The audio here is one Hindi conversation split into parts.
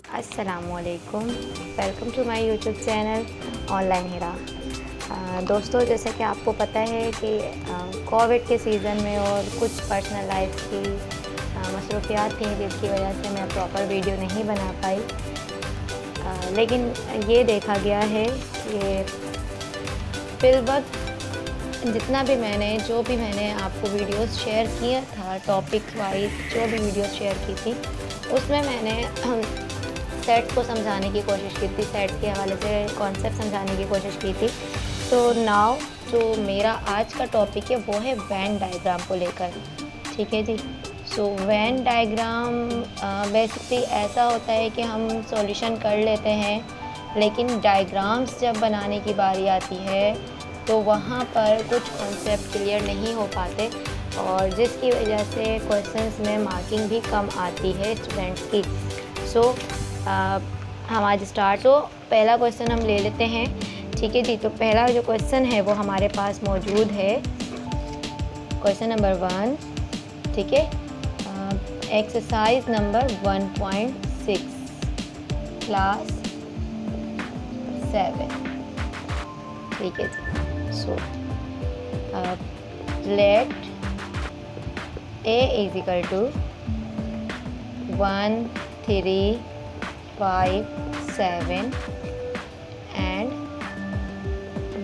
अस्सलामुअलैकुम, welcome to my YouTube channel online Hira. दोस्तों, जैसा कि आपको पता है कि कोविड के सीज़न में और कुछ पर्सनल लाइफ की मसरूफियात थी जिसकी वजह से मैं प्रॉपर वीडियो नहीं बना पाई। लेकिन ये देखा गया है कि फिलवक्त जितना भी जो भी मैंने आपको वीडियोस शेयर किया था, टॉपिक वाइज जो भी वीडियोस शेयर की थी, उसमें मैंने सेट्स को समझाने की कोशिश की थी, सेट्स के हवाले से कॉन्सेप्ट समझाने की कोशिश की थी। तो नाउ जो मेरा आज का टॉपिक है वो है वेन डायग्राम को लेकर। ठीक है जी। सो वेन डायग्राम बेसिकली ऐसा होता है कि हम सॉल्यूशन कर लेते हैं, लेकिन डायग्राम्स जब बनाने की बारी आती है तो वहाँ पर कुछ कॉन्सेप्ट क्लियर नहीं हो पाते और जिसकी वजह से क्वेश्चंस में मार्किंग भी कम आती है स्टूडेंट्स की। सो हम आज स्टार्ट हो, पहला क्वेश्चन हम ले लेते हैं। ठीक है जी। तो पहला जो क्वेश्चन है वो हमारे पास मौजूद है, क्वेश्चन नंबर 1। ठीक है, एक्सरसाइज नंबर 1.6 क्लास 7। ठीक है जी। So let A is equal to 1, 3, 5, 7 and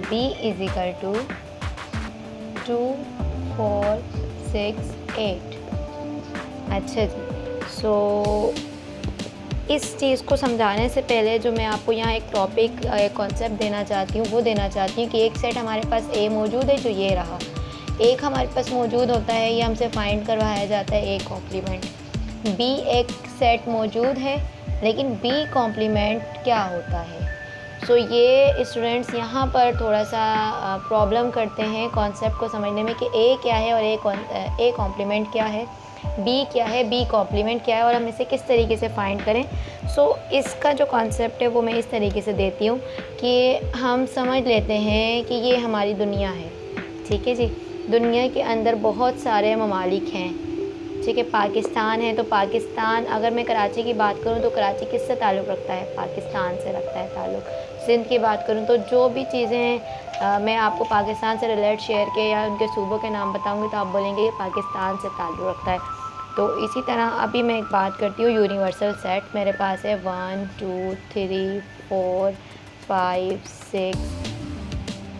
B is equal to 2, 4, 6, 8। अच्छा जी। सो इस चीज़ को समझाने से पहले जो मैं आपको यहाँ एक टॉपिक कॉन्सेप्ट देना चाहती हूँ वो देना चाहती हूँ कि एक सेट हमारे पास A मौजूद है, जो ये रहा। एक हमारे पास मौजूद होता है, ये हमसे फाइंड करवाया जाता है A कॉम्प्लीमेंट। B एक सेट मौजूद है, लेकिन B कॉम्प्लीमेंट क्या होता है। सो ये स्टूडेंट्स यहाँ पर थोड़ा सा प्रॉब्लम करते हैं कॉन्सेप्ट को समझने में कि A क्या है और A कॉम्प्लीमेंट क्या है, B क्या है, B कॉम्प्लीमेंट क्या है और हम इसे किस तरीके से फाइंड करें। सो इसका जो कॉन्सेप्ट है वो मैं इस तरीके से देती हूँ कि हम समझ लेते हैं कि ये हमारी दुनिया है। ठीक है जी। दुनिया के अंदर बहुत सारे ममालिक हैं। ठीक है, पाकिस्तान है तो पाकिस्तान, अगर मैं कराची की बात करूं तो कराची किससे ताल्लुक़ रखता है, पाकिस्तान से रखता है ताल्लुक़। सिंध की बात करूं तो जो भी चीज़ें मैं आपको पाकिस्तान से रिलेट शेयर के या उनके सूबों के नाम बताऊंगी तो आप बोलेंगे ये पाकिस्तान से ताल्लुक़ रखता है। तो इसी तरह अभी मैं एक बात करती हूँ यूनिवर्सल सेट। मेरे पास है 1, 2, 3, 4, 5, 6,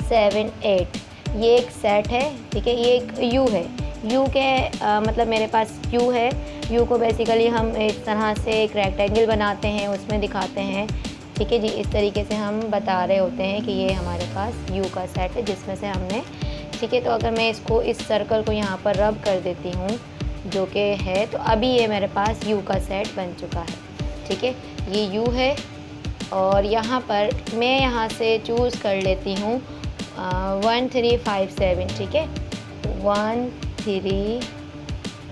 7, 8। ये एक सेट है। ठीक है, ये एक यू है। यू के मतलब मेरे पास यू है। यू को बेसिकली हम इस तरह से एक रेक्टेंगल बनाते हैं, उसमें दिखाते हैं। ठीक है जी। इस तरीके से हम बता रहे होते हैं कि ये हमारे पास यू का सेट है जिसमें से हमने, ठीक है, तो अगर मैं इसको इस सर्कल को यहाँ पर रब कर देती हूँ जो कि है, तो अभी ये मेरे पास यू का सेट बन चुका है। ठीक है, ये यू है और यहाँ पर मैं यहाँ से चूज़ कर लेती हूँ 1, 3, 5, 7। ठीक है, 1, 3,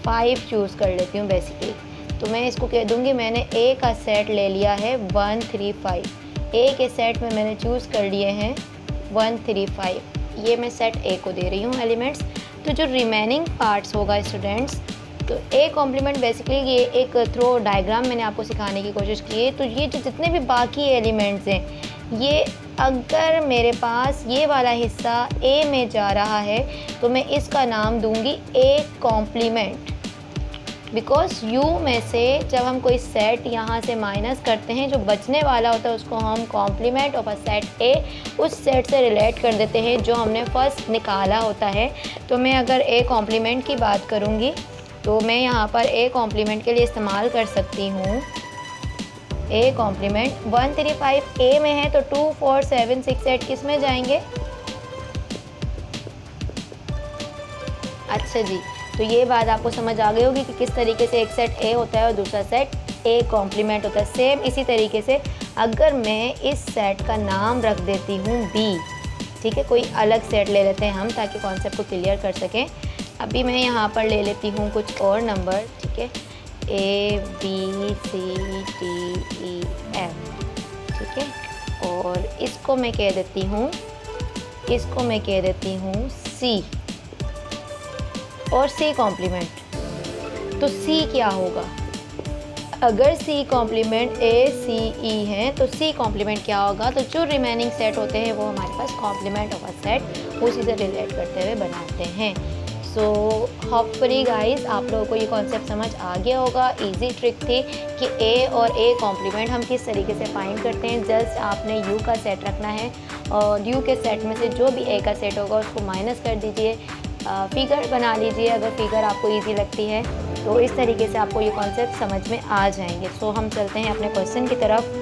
5 चूज़ कर लेती हूँ बेसिकली। तो मैं इसको कह दूँगी मैंने A का सेट ले लिया है 1, 3, 5। A के सेट में मैंने चूज़ कर लिए हैं 1, 3, 5। ये मैं सेट A को दे रही हूँ एलिमेंट्स। तो जो रिमेनिंग पार्ट्स होगा स्टूडेंट्स, तो A कॉम्प्लीमेंट बेसिकली ये एक थ्रो डायग्राम मैंने आपको सिखाने की कोशिश की है। तो ये जो जितने भी बाकी एलिमेंट्स हैं, ये अगर मेरे पास ये वाला हिस्सा A में जा रहा है तो मैं इसका नाम दूंगी A कॉम्प्लीमेंट। बिकॉज U में से जब हम कोई सेट यहाँ से माइनस करते हैं, जो बचने वाला होता है उसको हम complement of a set A उस सेट से रिलेट कर देते हैं जो हमने फर्स्ट निकाला होता है। तो मैं अगर A कॉम्प्लीमेंट की बात करूँगी तो मैं यहाँ पर A कॉम्प्लीमेंट के लिए इस्तेमाल कर सकती हूँ A कॉम्प्लीमेंट। 1, 3, 5 A में है तो 2, 4, 7, 6, 8 किस में जाएंगे। अच्छा जी। तो ये बात आपको समझ आ गई होगी कि किस तरीके से एक सेट A होता है और दूसरा सेट A कॉम्प्लीमेंट होता है। सेम इसी तरीके से अगर मैं इस सेट का नाम रख देती हूँ B, ठीक है, कोई अलग सेट ले लेते हैं हम ताकि कॉन्सेप्ट को क्लियर कर सकें। अभी मैं यहाँ पर ले लेती हूँ कुछ और नंबर। ठीक है, A, B, C, D, E, F। ठीक है, और इसको मैं कह देती हूँ C और C कॉम्प्लीमेंट। तो C क्या होगा, अगर सी कॉम्प्लीमेंट ए सी ई है तो सी कॉम्प्लीमेंट क्या होगा, तो जो रिमेनिंग सेट होते हैं वो हमारे पास कॉम्प्लीमेंट ऑफ अ सेट उसी से रिलेट करते हुए बनाते हैं। सो होपफुली गाइस आप लोगों को ये कॉन्सेप्ट समझ आ गया होगा। इजी ट्रिक थी कि ए और ए कॉम्प्लीमेंट हम किस तरीके से फाइंड करते हैं। जस्ट आपने यू का सेट रखना है और यू के सेट में से जो भी ए का सेट होगा उसको माइनस कर दीजिए, फिगर बना लीजिए अगर फिगर आपको ईजी लगती है, तो इस तरीके से आपको ये कॉन्सेप्ट समझ में आ जाएंगे। सो हम चलते हैं अपने क्वेश्चन की तरफ।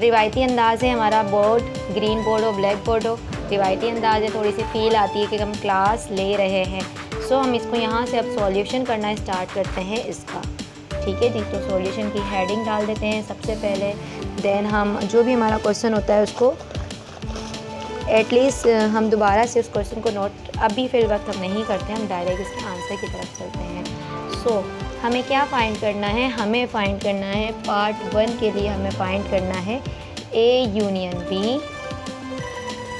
रिवायती अंदाज़ है हमारा, बोर्ड ग्रीन बोर्ड हो ब्लैक बोर्ड हो, रिवायती अंदाज़ है, थोड़ी सी फील आती है कि हम क्लास ले रहे हैं। सो हम इसको यहाँ से अब सॉल्यूशन करना स्टार्ट करते हैं इसका, ठीक है जी। तो सॉल्यूशन की हेडिंग डाल देते हैं सबसे पहले, देन हम जो भी हमारा क्वेश्चन होता है उसको एटलीस्ट हम दोबारा से उस क्वेश्चन को नोट अभी फिर वक्त हम नहीं करते, हम डायरेक्ट इसके आंसर की तरफ चलते हैं। सो हमें क्या फाइंड करना है, हमें फाइंड करना है पार्ट 1 के लिए हमें फाइंड करना है ए यूनियन बी,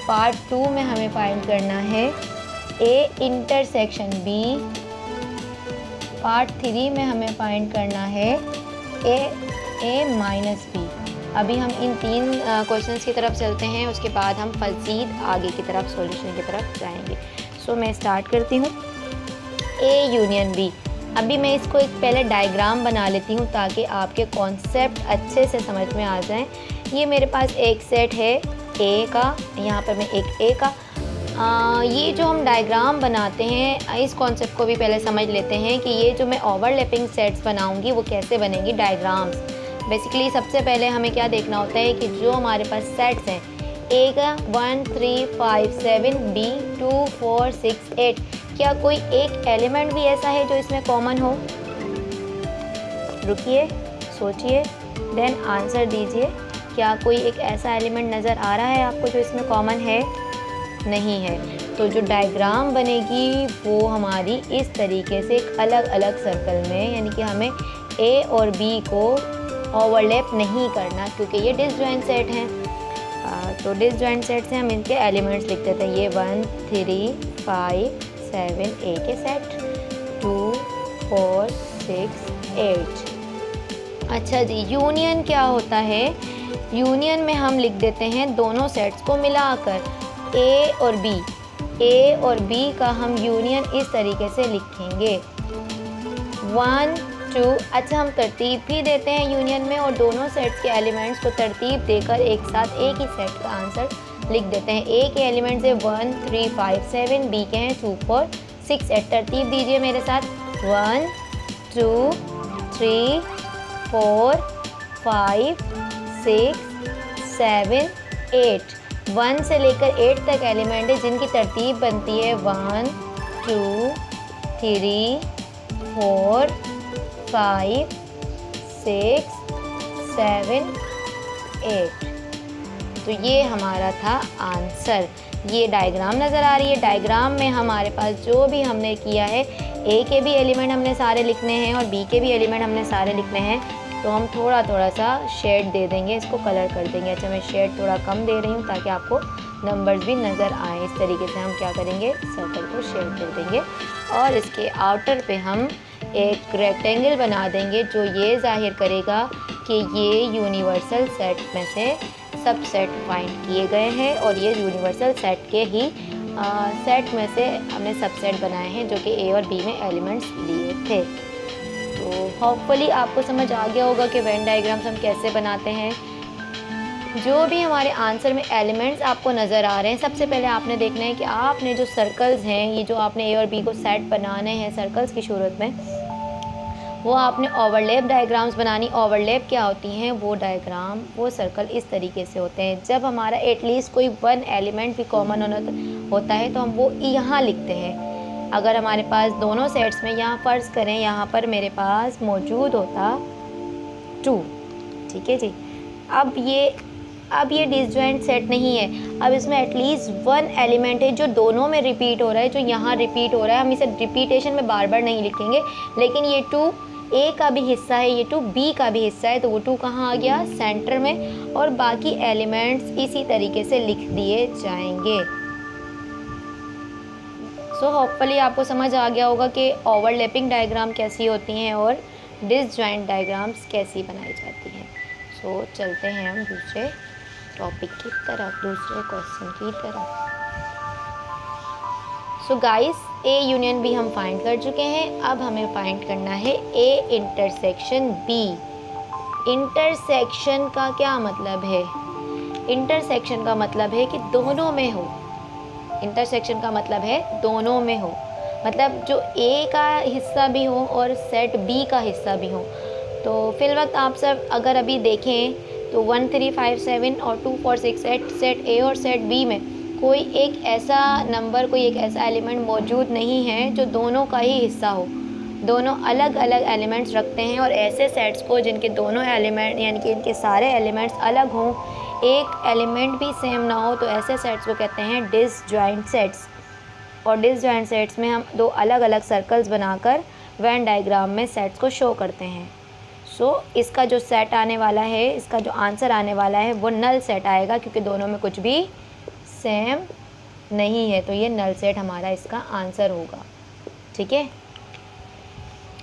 पार्ट 2 में हमें फाइंड करना है ए इंटरसेक्शन बी, पार्ट 3 में हमें फाइंड करना है ए माइनस बी। अभी हम इन 3 क्वेश्चंस की तरफ चलते हैं, उसके बाद हम मज़ीद आगे की तरफ सॉल्यूशन की तरफ जाएंगे। सो मैं स्टार्ट करती हूँ ए यूनियन बी। अभी मैं इसको एक पहले डायग्राम बना लेती हूँ ताकि आपके कॉन्सेप्ट अच्छे से समझ में आ जाएं। ये मेरे पास एक सेट है ए का, यहाँ पर मैं एक ए का ये जो हम डायग्राम बनाते हैं इस कॉन्सेप्ट को भी पहले समझ लेते हैं कि ये जो मैं ओवरलैपिंग सेट्स बनाऊंगी वो कैसे बनेंगी डायग्राम्स। बेसिकली सबसे पहले हमें क्या देखना होता है कि जो हमारे पास सेट्स हैं ए का 1 3 5 7 बी 2 4 6 8, क्या कोई एक एलिमेंट भी ऐसा है जो इसमें कॉमन हो? रुकिए, सोचिए, देन आंसर दीजिए। क्या कोई एक ऐसा एलिमेंट नज़र आ रहा है आपको जो इसमें कॉमन है? नहीं है। तो जो डायग्राम बनेगी वो हमारी इस तरीके से एक अलग अलग सर्कल में, यानी कि हमें ए और बी को ओवरलैप नहीं करना क्योंकि ये डिसजॉइंट सेट हैं। तो डिसजॉइंट सेट से हम इनके एलिमेंट्स लिख देते हैं। ये 1 3 5 7 ए के सेट, 2 4 6 8। अच्छा जी, यूनियन क्या होता है? यूनियन में हम लिख देते हैं दोनों सेट्स को मिलाकर ए और बी। ए और बी का हम यूनियन इस तरीके से लिखेंगे 1 2। अच्छा, हम तरतीब भी देते हैं यूनियन में और दोनों सेट्स के एलिमेंट्स को तरतीब देकर एक साथ एक ही सेट का आंसर लिख देते हैं। ए के एलिमेंट्स है 1 3 5 7, बी के हैं 2 4 6 8। तरतीब दीजिए मेरे साथ 1 2 3 4 5 6 7 8। 1 से लेकर 8 तक एलिमेंट है जिनकी तरतीब बनती है 1 2 3 4 5 6 7 8। तो ये हमारा था आंसर। ये डायग्राम नज़र आ रही है। डायग्राम में हमारे पास जो भी हमने किया है, ए के भी एलिमेंट हमने सारे लिखने हैं और बी के भी एलिमेंट हमने सारे लिखने हैं। तो हम थोड़ा थोड़ा सा शेड दे देंगे, इसको कलर कर देंगे। अच्छा, मैं शेड थोड़ा कम दे रही हूँ ताकि आपको नंबर्स भी नज़र आए। इस तरीके से हम क्या करेंगे, सर्कल को शेड कर देंगे और इसके आउटर पे हम एक रेक्टेंगल बना देंगे जो ये जाहिर करेगा कि ये यूनिवर्सल सेट में से सब सेट फाइंड किए गए हैं और ये यूनिवर्सल सेट के ही सेट में से हमने सबसेट बनाए हैं जो कि ए और बी में एलिमेंट्स लिए थे। तो होपफुली आपको समझ आ गया होगा कि वेन डायग्राम्स हम कैसे बनाते हैं। जो भी हमारे आंसर में एलिमेंट्स आपको नज़र आ रहे हैं, सबसे पहले आपने देखना है कि आपने जो सर्कल्स हैं, ये जो आपने ए और बी को सेट बनाने हैं सर्कल्स की सूरत में, वो आपने ओवरलैप डायग्राम्स बनानी। ओवरलैप क्या होती हैं? वो डायग्राम, वो सर्कल इस तरीके से होते हैं। जब हमारा एटलीस्ट कोई 1 एलिमेंट भी कॉमन होता है तो हम वो यहाँ लिखते हैं। अगर हमारे पास दोनों सेट्स में, यहाँ फ़र्ज़ करें यहाँ पर मेरे पास मौजूद होता 2, ठीक है जी। अब ये डिसजॉइंट सेट नहीं है। अब इसमें एटलीस्ट 1 एलिमेंट है जो दोनों में रिपीट हो रहा है, जो यहाँ रिपीट हो रहा है। हम इसे रिपीटेशन में बार बार नहीं लिखेंगे, लेकिन ये 2 ए का भी हिस्सा है, ये 2 बी का भी हिस्सा है, तो वो 2 कहाँ आ गया? सेंटर में। और बाकी एलिमेंट्स इसी तरीके से लिख दिए जाएंगे। सो होपफुली आपको समझ आ गया होगा कि ओवरलैपिंग डायग्राम कैसी होती हैं और डिसजॉइंट डायग्राम्स कैसी बनाई जाती हैं। सो चलते हैं हम दूसरे टॉपिक की तरफ, दूसरे क्वेश्चन की तरफ। So guys, A union B हम फाइंड कर चुके हैं। अब हमें फाइंड करना है ए इंटरसेक्शन बी। इंटरसेक्शन का क्या मतलब है? इंटरसेक्शन का मतलब है कि दोनों में हो। इंटरसेक्शन का मतलब है दोनों में हो, मतलब जो ए का हिस्सा भी हो और सेट बी का हिस्सा भी हो। तो फिलवक्त आप सब अगर अभी देखें तो 1 3 5 7 और 2 4 6 सेट ए और सेट बी में कोई एक ऐसा नंबर, कोई एक ऐसा एलिमेंट मौजूद नहीं है जो दोनों का ही हिस्सा हो। दोनों अलग अलग एलिमेंट्स रखते हैं, और ऐसे सेट्स को जिनके दोनों एलिमेंट यानी कि इनके सारे एलिमेंट्स अलग हों, एक एलिमेंट भी सेम ना हो, तो ऐसे सेट्स को कहते हैं डिसजॉइंट सेट्स। और डिसजॉइंट सेट्स में हम दो अलग अलग सर्कल्स बनाकर वेन डायग्राम में सेट्स को शो करते हैं। सो इसका जो सेट आने वाला है, इसका जो आंसर आने वाला है वो नल सेट आएगा, क्योंकि दोनों में कुछ भी सेम नहीं है, तो ये नल सेट हमारा इसका आंसर होगा। ठीक है,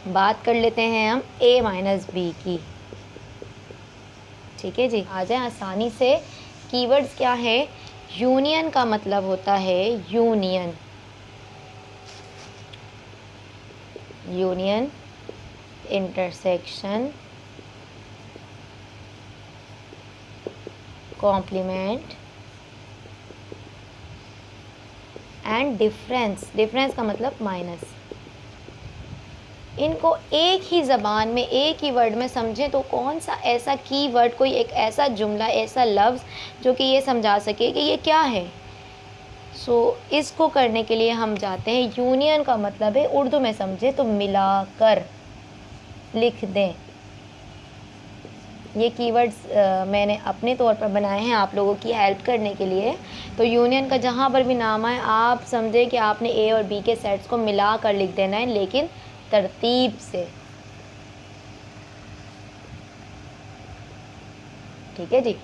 बात कर लेते हैं हम a माइनस बी की। ठीक है जी, आ जाए आसानी से। कीवर्ड्स क्या है? यूनियन का मतलब होता है union, union, intersection, complement and difference. Difference का मतलब माइनस। इनको एक ही ज़बान में, एक ही वर्ड में समझें तो कौन सा ऐसा कीवर्ड, कोई एक ऐसा जुमला, ऐसा लफ्ज़ जो कि ये समझा सके कि ये क्या है। सो इसको करने के लिए हम जाते हैं, यूनियन का मतलब है, उर्दू में समझे तो मिलाकर लिख दें। ये कीवर्ड्स मैंने अपने तौर पर बनाए हैं आप लोगों की हेल्प करने के लिए। तो यूनियन का जहाँ पर भी नाम आए, आप समझे कि आपने ए और बी के सेट्स को मिला कर लिख देना है, लेकिन तरतीब से। ठीक है जी।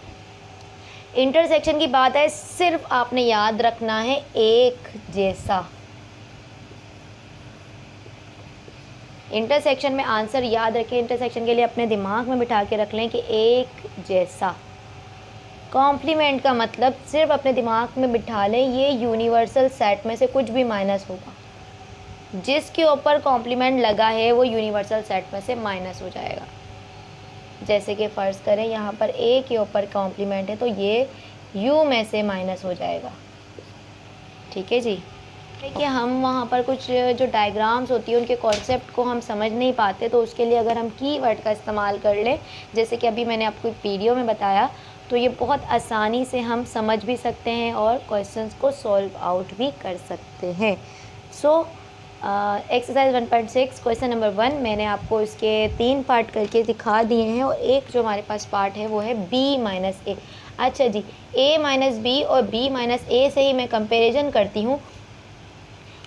इंटरसेक्शन की बात है, सिर्फ आपने याद रखना है एक जैसा। इंटरसेक्शन में आंसर याद रखें, इंटरसेक्शन के लिए अपने दिमाग में बिठा के रख लें कि एक जैसा। कॉम्प्लीमेंट का मतलब सिर्फ अपने दिमाग में बिठा लें, ये यूनिवर्सल सेट में से कुछ भी माइनस होगा, जिसके ऊपर कॉम्प्लीमेंट लगा है वो यूनिवर्सल सेट में से माइनस हो जाएगा। जैसे कि फ़र्ज़ करें यहाँ पर ए के ऊपर कॉम्प्लीमेंट है, तो ये यू में से माइनस हो जाएगा। ठीक है जी। देखिए, हम वहाँ पर कुछ जो डायग्राम्स होती है उनके कॉन्सेप्ट को हम समझ नहीं पाते, तो उसके लिए अगर हम कीवर्ड का इस्तेमाल कर लें, जैसे कि अभी मैंने आपको वीडियो में बताया, तो ये बहुत आसानी से हम समझ भी सकते हैं और क्वेश्चंस को सॉल्व आउट भी कर सकते हैं। सो एक्सरसाइज 1.6 क्वेश्चन नंबर 1 मैंने आपको इसके 3 पार्ट करके दिखा दिए हैं, और एक जो हमारे पास पार्ट है वो है b माइनस ए। अच्छा जी, a माइनस बी और b माइनस ए से ही मैं कंपेरिजन करती हूँ।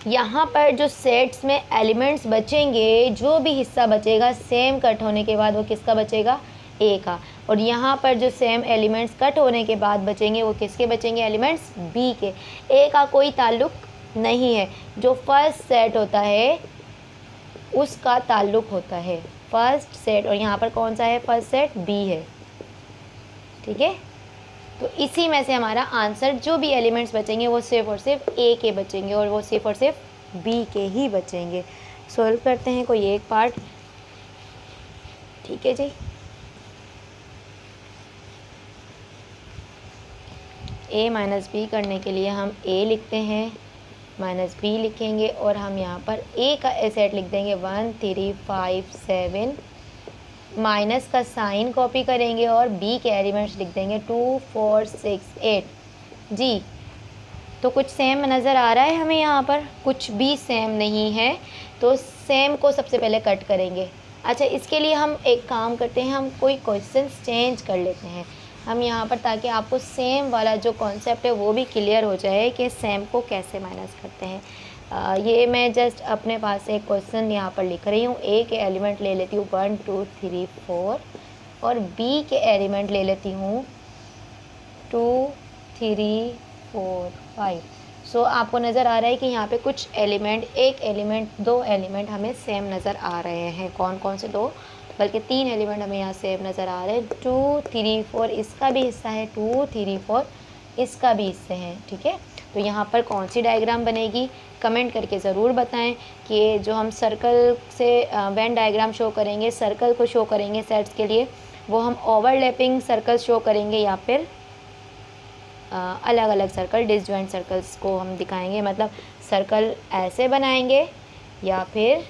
यहाँ पर जो सेट्स में एलिमेंट्स बचेंगे, जो भी हिस्सा बचेगा सेम कट होने के बाद, वो किसका बचेगा? ए का। और यहाँ पर जो सेम एलिमेंट्स कट होने के बाद बचेंगे, वो किसके बचेंगे? एलिमेंट्स बी के। ए का कोई ताल्लुक नहीं है, जो फर्स्ट सेट होता है उसका ताल्लुक होता है फर्स्ट सेट, और यहाँ पर कौन सा है? फर्स्ट सेट बी है। ठीक है, तो इसी में से हमारा आंसर, जो भी एलिमेंट्स बचेंगे वो सिर्फ और सिर्फ ए के बचेंगे, और वो सिर्फ और सिर्फ बी के ही बचेंगे। सॉल्व करते हैं कोई एक पार्ट। ठीक है जी, ए माइनस बी करने के लिए हम ए लिखते हैं, माइनस बी लिखेंगे, और हम यहाँ पर ए का सेट लिख देंगे 1 3 5 7, माइनस का साइन कॉपी करेंगे और बी के एलिमेंट्स लिख देंगे 2 4 6 8। जी, तो कुछ सेम नज़र आ रहा है हमें यहाँ पर? कुछ भी सेम नहीं है, तो सेम को सबसे पहले कट करेंगे। अच्छा, इसके लिए हम एक काम करते हैं, हम कोई क्वेश्चन चेंज कर लेते हैं हम यहाँ पर, ताकि आपको सेम वाला जो कॉन्सेप्ट है वो भी क्लियर हो जाए कि सेम को कैसे माइनस करते हैं। ये मैं जस्ट अपने पास एक क्वेश्चन यहाँ पर लिख रही हूँ। ए के एलिमेंट ले लेती हूँ 1 2 3 4, और बी के एलिमेंट ले लेती हूँ 2 3 4 5। सो आपको नज़र आ रहा है कि यहाँ पे कुछ एलिमेंट, एक एलिमेंट, दो एलिमेंट हमें सेम नज़र आ रहे हैं। कौन कौन से? दो। बल्कि 3 एलिमेंट हमें यहाँ सेम नज़र आ रहे हैं। 2 3 4 इसका भी हिस्सा है, 2 3 4 इसका भी हिस्से हैं, ठीक है। तो यहाँ पर कौन सी डायग्राम बनेगी कमेंट करके ज़रूर बताएं कि जो हम सर्कल से वेन डायग्राम शो करेंगे, सर्कल को शो करेंगे सेट्स के लिए, वो हम ओवरलैपिंग सर्कल शो करेंगे या फिर अलग अलग सर्कल, डिसजॉइंट सर्कल्स को हम दिखाएंगे। मतलब सर्कल ऐसे बनाएंगे या फिर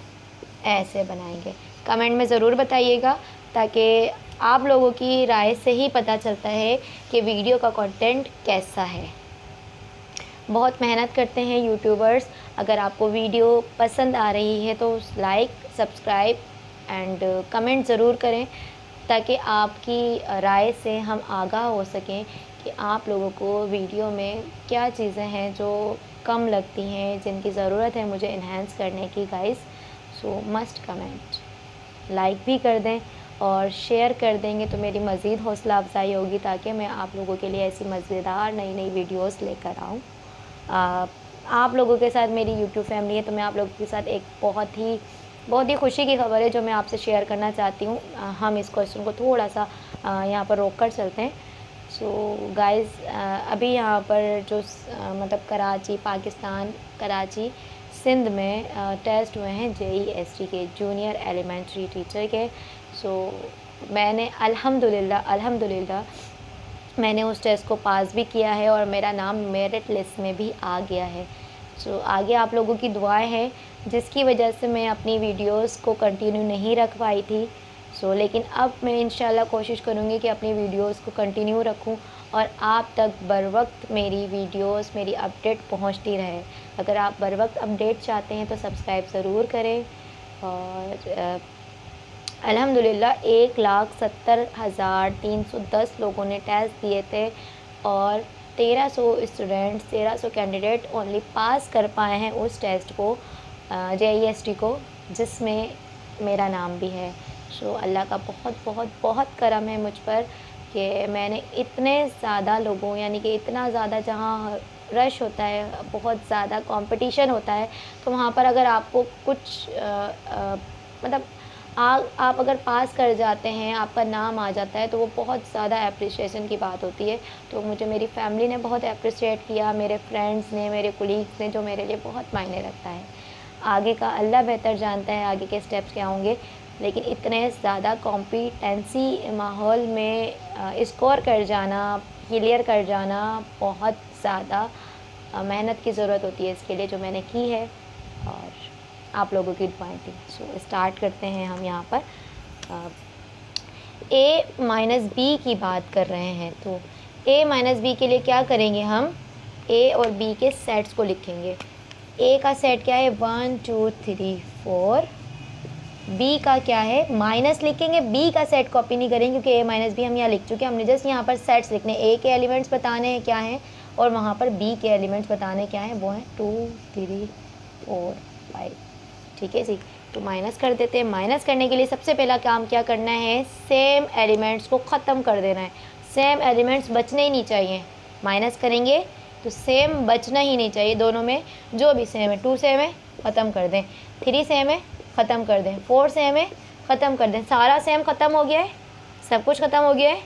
ऐसे बनाएंगे। कमेंट में ज़रूर बताइएगा ताकि आप लोगों की राय से ही पता चलता है कि वीडियो का कंटेंट कैसा है। बहुत मेहनत करते हैं यूट्यूबर्स। अगर आपको वीडियो पसंद आ रही है तो लाइक, सब्सक्राइब एंड कमेंट ज़रूर करें ताकि आपकी राय से हम आगाह हो सकें कि आप लोगों को वीडियो में क्या चीज़ें हैं जो कम लगती हैं, जिनकी ज़रूरत है मुझे इन्हेंस करने की गाइस। सो मस्ट कमेंट, लाइक भी कर दें और शेयर कर देंगे तो मेरी मज़ीद हौसला अफजाई होगी ताकि मैं आप लोगों के लिए ऐसी मज़ेदार नई नई वीडियोस लेकर आऊँ। आप लोगों के साथ मेरी यूट्यूब फैमिली है तो मैं आप लोगों के साथ एक बहुत ही खुशी की खबर है जो मैं आपसे शेयर करना चाहती हूँ। हम इस क्वेश्चन को थोड़ा सा यहाँ पर रोक कर चलते हैं। सो गाइस, अभी यहाँ पर जो मतलब कराची, पाकिस्तान, कराची, सिंध में टेस्ट हुए हैं JEST के, जूनियर एलिमेंट्री टीचर के। सो मैंने अल्हम्दुलिल्लाह मैंने उस टेस्ट को पास भी किया है और मेरा नाम मेरिट लिस्ट में भी आ गया है। सो आगे आप लोगों की दुआएं हैं जिसकी वजह से मैं अपनी वीडियोस को कंटिन्यू नहीं रख पाई थी। लेकिन अब मैं इंशाल्लाह कोशिश करूँगी कि अपनी वीडियोस को कंटिन्यू रखूँ और आप तक बर वक्त मेरी वीडियोस, मेरी अपडेट पहुँचती रहे। अगर आप बर वक्त अपडेट चाहते हैं तो सब्सक्राइब ज़रूर करें। और अल्हम्दुलिल्लाह 1,70,310 लोगों ने टेस्ट दिए थे और 1300 कैंडिडेट ओनली पास कर पाए हैं उस टेस्ट को, JEST को, जिसमें मेरा नाम भी है। अल्लाह का बहुत करम है मुझ पर कि मैंने इतने ज़्यादा लोगों, यानी कि इतना ज़्यादा जहाँ रश होता है, बहुत ज़्यादा कंपटीशन होता है, तो वहाँ पर अगर आपको कुछ मतलब आप अगर पास कर जाते हैं, आपका नाम आ जाता है तो वो बहुत ज़्यादा एप्रिसिएशन की बात होती है। तो मुझे मेरी फैमिली ने बहुत एप्रिशिएट किया, मेरे फ्रेंड्स ने, मेरे कोलीग्स ने, जो मेरे लिए बहुत मायने रखता है। आगे का अल्लाह बेहतर जानता है आगे के स्टेप्स क्या होंगे, लेकिन इतने ज़्यादा कॉम्पिटेंसी माहौल में स्कोर कर जाना, क्लियर कर जाना, बहुत ज़्यादा मेहनत की ज़रूरत होती है इसके लिए, जो मैंने की है और आप लोगों की दुआएं थी। स्टार्ट करते हैं हम यहाँ पर A-B की बात कर रहे हैं। तो A-B के लिए क्या करेंगे, हम A और B के सेट्स को लिखेंगे। A का सेट क्या है, 1 2 3 4। B का क्या है, माइनस लिखेंगे, B का सेट कॉपी नहीं करेंगे क्योंकि A-B हम यहाँ लिख चुके हैं। हमने जस्ट यहाँ पर सेट्स लिखने, A के एलिमेंट्स बताने हैं क्या हैं और वहाँ पर B के एलिमेंट्स बताने क्या हैं, वो हैं 2 3 4 5। ठीक है जी, तो माइनस कर देते हैं। माइनस करने के लिए सबसे पहला काम क्या करना है, सेम एलिमेंट्स को ख़त्म कर देना है। सेम एलिमेंट्स बचने ही नहीं चाहिए। माइनस करेंगे तो सेम बचना ही नहीं चाहिए, दोनों में जो भी सेम है। 2 सेम है, ख़त्म कर दें। 3 सेम है, ख़त्म कर दें। 4 सेम है, ख़त्म कर दें। सारा सेम ख़त्म हो गया है, सब कुछ ख़त्म हो गया है।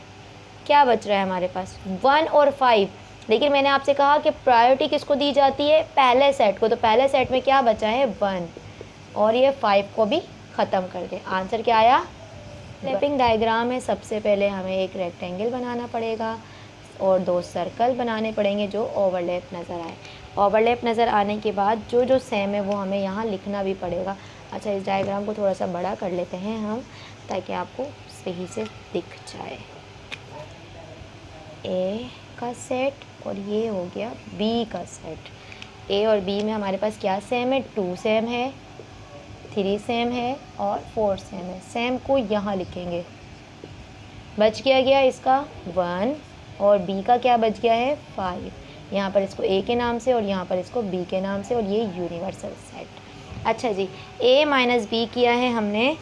क्या बच रहा है हमारे पास, 1 और 5। लेकिन मैंने आपसे कहा कि प्रायोरिटी किसको दी जाती है, पहले सेट को। तो पहले सेट में क्या बचा है, 1, और ये 5 को भी ख़त्म कर दें। आंसर क्या आया, लैपिंग डायग्राम है। सबसे पहले हमें एक रेक्टेंगल बनाना पड़ेगा और 2 सर्कल बनाने पड़ेंगे जो ओवरलैप नज़र आए। ओवरलैप नज़र आने के बाद जो जो सेम है वो हमें यहाँ लिखना भी पड़ेगा। अच्छा, इस डायग्राम को थोड़ा सा बड़ा कर लेते हैं हम ताकि आपको सही से दिख जाए। A का सेट और ये हो गया B का सेट। A और B में हमारे पास क्या सेम है, 2 सेम है, 3 सेम है और 4 सेम है। सेम को यहाँ लिखेंगे। बच गया इसका 1 और B का क्या बच गया है, 5। यहाँ पर इसको A के नाम से और यहाँ पर इसको B के नाम से, और ये यूनिवर्सल सेट। अच्छा जी, A-B किया है हमने,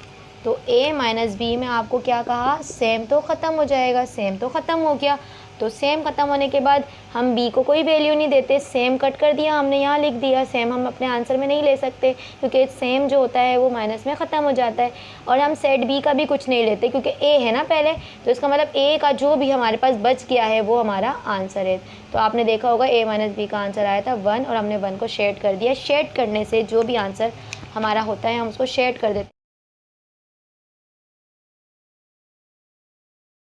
तो A-B में आपको क्या कहा, सेम तो ख़त्म हो जाएगा। सेम तो ख़त्म हो गया, तो सेम ख़त्म होने के बाद हम b को कोई वैल्यू नहीं देते, सेम कट कर दिया, हमने यहाँ लिख दिया। सेम हम अपने आंसर में नहीं ले सकते क्योंकि सेम जो होता है वो माइनस में ख़त्म हो जाता है। और हम सेट b का भी कुछ नहीं लेते क्योंकि a है ना पहले, तो इसका मतलब a का जो भी हमारे पास बच गया है वो हमारा आंसर है। तो आपने देखा होगा a माइनस बी का आंसर आया था 1 और हमने 1 को शेड कर दिया। शेड करने से जो भी आंसर हमारा होता है हम उसको शेड कर देते हैं।